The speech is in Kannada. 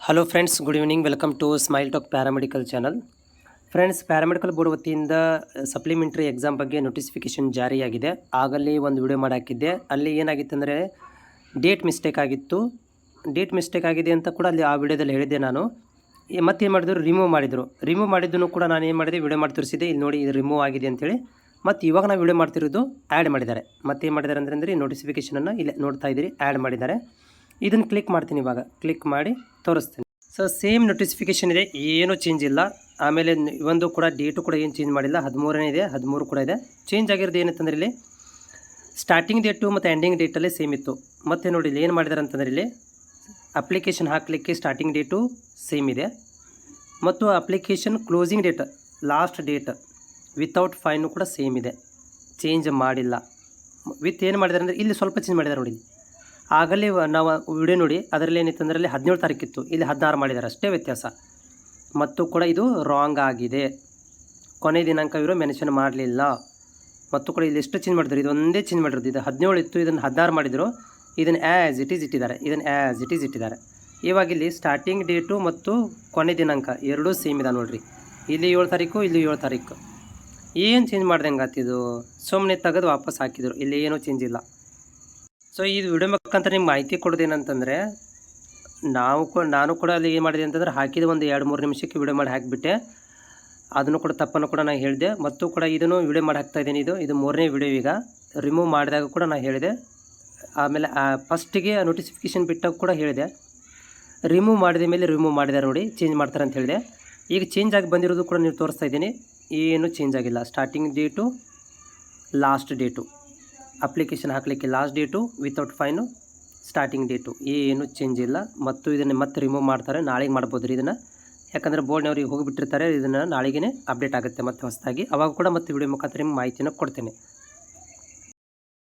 Hello friends, good evening. Welcome to smile talk paramedical channel. Friends, paramedical board ವತಿಯಿಂದ ಸಪ್ಲಿಮೆಂಟ್ರಿ ಎಕ್ಸಾಮ್ ಬಗ್ಗೆ ನೋಟಿಫಿಕೇಷನ್ ಜಾರಿಯಾಗಿದೆ. ಆಗಲ್ಲಿ ಒಂದು ವಿಡಿಯೋ ಮಾಡಿ ಹಾಕಿದ್ದೆ. ಅಲ್ಲಿ ಏನಾಗಿತ್ತು ಅಂದರೆ ಡೇಟ್ ಮಿಸ್ಟೇಕ್ ಆಗಿತ್ತು. ಡೇಟ್ ಮಿಸ್ಟೇಕ್ ಆಗಿದೆ ಅಂತ ಕೂಡ ಅಲ್ಲಿ ಆ ವಿಡಿಯೋದಲ್ಲಿ ಹೇಳಿದ್ದೆ ನಾನು. ಮತ್ತೇನು ಮಾಡಿದ್ರು, ರಿಮೂವ್ ಮಾಡಿದ್ದನ್ನು ಕೂಡ ನಾನು ಏನು ಮಾಡಿದೆ, ವಿಡಿಯೋ ಮಾಡಿ ತೋರಿಸಿದ್ದೆ. ಇಲ್ಲಿ ನೋಡಿ, ಇದು ರಿಮೂವ್ ಆಗಿದೆ ಅಂತೇಳಿ. ಮತ್ತು ಇವಾಗ ನಾವು ವಿಡಿಯೋ ಮಾಡ್ತಿರೋದು ಆ್ಯಡ್ ಮಾಡಿದ್ದಾರೆ. ಮತ್ತೇನು ಮಾಡಿದ್ದಾರೆ ಅಂದರೆ ಈ ನೋಟಿಫಿಕೇಷನನ್ನು ಇಲ್ಲಿ ನೋಡ್ತಾ ಇದ್ದೀರಿ, ಆ್ಯಡ್ ಮಾಡಿದ್ದಾರೆ. ಇದನ್ನು ಕ್ಲಿಕ್ ಮಾಡ್ತೀನಿ. ಇವಾಗ ಕ್ಲಿಕ್ ಮಾಡಿ ತೋರಿಸ್ತೀನಿ. ಸೊ ಸೇಮ್ ನೋಟಿಫಿಕೇಷನ್ ಇದೆ, ಏನೂ ಚೇಂಜ್ ಇಲ್ಲ. ಆಮೇಲೆ ಒಂದು ಕೂಡ ಡೇಟು ಕೂಡ ಏನು ಚೇಂಜ್ ಮಾಡಿಲ್ಲ. 13ನೇ ಇದೆ, 13 ಕೂಡ ಇದೆ. ಚೇಂಜ್ ಆಗಿರೋದು ಏನಂತಂದರೆ ಇಲ್ಲಿ ಸ್ಟಾರ್ಟಿಂಗ್ ಡೇಟು ಮತ್ತು ಎಂಡಿಂಗ್ ಡೇಟಲ್ಲೇ ಸೇಮ್ ಇತ್ತು. ಮತ್ತು ನೋಡಿ ಇಲ್ಲಿ ಏನು ಮಾಡಿದ್ದಾರೆ ಅಂತಂದರೆ ಇಲ್ಲಿ ಅಪ್ಲಿಕೇಶನ್ ಹಾಕಲಿಕ್ಕೆ ಸ್ಟಾರ್ಟಿಂಗ್ ಡೇಟು ಸೇಮ್ ಇದೆ ಮತ್ತು application closing date, last date without fine ಕೂಡ ಸೇಮ್ ಇದೆ, ಚೇಂಜ್ ಮಾಡಿಲ್ಲ. ವಿತ್ ಏನು ಮಾಡಿದ್ದಾರೆ ಅಂದರೆ ಇಲ್ಲಿ ಸ್ವಲ್ಪ ಚೇಂಜ್ ಮಾಡಿದ್ದಾರೆ ನೋಡಿ. ಆಗಲೇ ನಾವು ವಿಡಿಯೋ ನೋಡಿ, ಅದರಲ್ಲಿ ಏನಿತ್ತು ಅಂದರೆ ಅಲ್ಲಿ 17 ತಾರೀಕಿತ್ತು, ಇಲ್ಲಿ 16 ಮಾಡಿದ್ದಾರೆ, ಅಷ್ಟೇ ವ್ಯತ್ಯಾಸ. ಮತ್ತು ಕೂಡ ಇದು ರಾಂಗ್ ಆಗಿದೆ. ಕೊನೆ ದಿನಾಂಕ ಇವರು ಮೆನ್ಷನ್ ಮಾಡಲಿಲ್ಲ. ಮತ್ತು ಕೂಡ ಇಲ್ಲಿ ಎಷ್ಟು ಚೇಂಜ್ ಮಾಡಿದ್ರು, ಇದು ಒಂದೇ ಚೇಂಜ್ ಮಾಡಿರೋದು. ಇದು 17 ಇತ್ತು, ಇದನ್ನು 16 ಮಾಡಿದರು. ಇದನ್ನು ಆ್ಯಸ್ ಇಟ್ ಈಸ್ ಇಟ್ಟಿದ್ದಾರೆ. ಇವಾಗ ಇಲ್ಲಿ ಸ್ಟಾರ್ಟಿಂಗ್ ಡೇಟು ಮತ್ತು ಕೊನೆ ದಿನಾಂಕ ಎರಡೂ ಸೇಮ್ ಇದೆ ನೋಡಿರಿ. ಇಲ್ಲಿ 7 ತಾರೀಕು, ಇಲ್ಲಿ 7 ತಾರೀಕು. ಏನು ಚೇಂಜ್ ಮಾಡ್ದಂಗೆ ಆತಿದು, ಸುಮ್ಮನೆ ತೆಗೆದು ವಾಪಸ್ ಹಾಕಿದರು. ಇಲ್ಲಿ ಏನೂ ಚೇಂಜ್ ಇಲ್ಲ. ಸೊ ಇದು ವಿಡಿಯೋ ಬೇಕಂತ ನಿಮ್ಗೆ ಮಾಹಿತಿ ಕೊಡೋದೇನಂತಂದರೆ, ನಾನು ಕೂಡ ಅಲ್ಲಿ ಏನು ಮಾಡಿದೆ ಅಂತಂದರೆ ಹಾಕಿದ ಒಂದು 2-3 ನಿಮಿಷಕ್ಕೆ ವಿಡಿಯೋ ಮಾಡಿ ಹಾಕಿಬಿಟ್ಟೆ. ಅದನ್ನು ಕೂಡ ತಪ್ಪನ್ನು ಕೂಡ ನಾನು ಹೇಳಿದೆ. ಮತ್ತು ಕೂಡ ಇದನ್ನು ವಿಡಿಯೋ ಮಾಡಿ ಹಾಕ್ತಾಯಿದ್ದೀನಿ. ಇದು 3ನೇ ವಿಡಿಯೋ. ಈಗ ರಿಮೂವ್ ಮಾಡಿದಾಗ ಕೂಡ ನಾನು ಹೇಳಿದೆ. ಆಮೇಲೆ ಫಸ್ಟಿಗೆ ನೋಟಿಫಿಕೇಷನ್ ಬಿಟ್ಟಾಗ ಕೂಡ ಹೇಳಿದೆ, ರಿಮೂವ್ ಮಾಡಿದ ಮೇಲೆ ರಿಮೂವ್ ಮಾಡಿದ್ದಾರೆ ನೋಡಿ, ಚೇಂಜ್ ಮಾಡ್ತಾರೆ ಅಂತ ಹೇಳಿದೆ. ಈಗ ಚೇಂಜ್ ಆಗಿ ಬಂದಿರೋದು ಕೂಡ ನೀವು ತೋರಿಸ್ತಾ ಇದ್ದೀನಿ. ಏನೂ ಚೇಂಜ್ ಆಗಿಲ್ಲ. Starting date, last date, application ಹಾಕಲಿಕ್ಕೆ last date without fine, starting date ಏನು ಚೇಂಜ್ ಇಲ್ಲ. ಮತ್ತು ಇದನ್ನು ಮತ್ತೆ ರಿಮೂವ್ ಮಾಡ್ತಾರೆ. ನಾಳೆಗೆ ಮಾಡ್ಬೋದು ರೀ ಇದನ್ನು, ಯಾಕಂದರೆ ಬೋರ್ಡ್ನವ್ರಿಗೆ ಹೋಗಿಬಿಟ್ಟಿರ್ತಾರೆ. ಇದನ್ನು ನಾಳೆಗೇ ಅಪ್ಡೇಟ್ ಆಗುತ್ತೆ ಮತ್ತೆ ಹೊಸದಾಗಿ. ಅವಾಗ ಕೂಡ ಮತ್ತೆ ವಿಡಿಯೋ ಮುಖಾಂತರ ನಿಮ್ಗೆ ಮಾಹಿತಿನ ಕೊಡ್ತೇನೆ.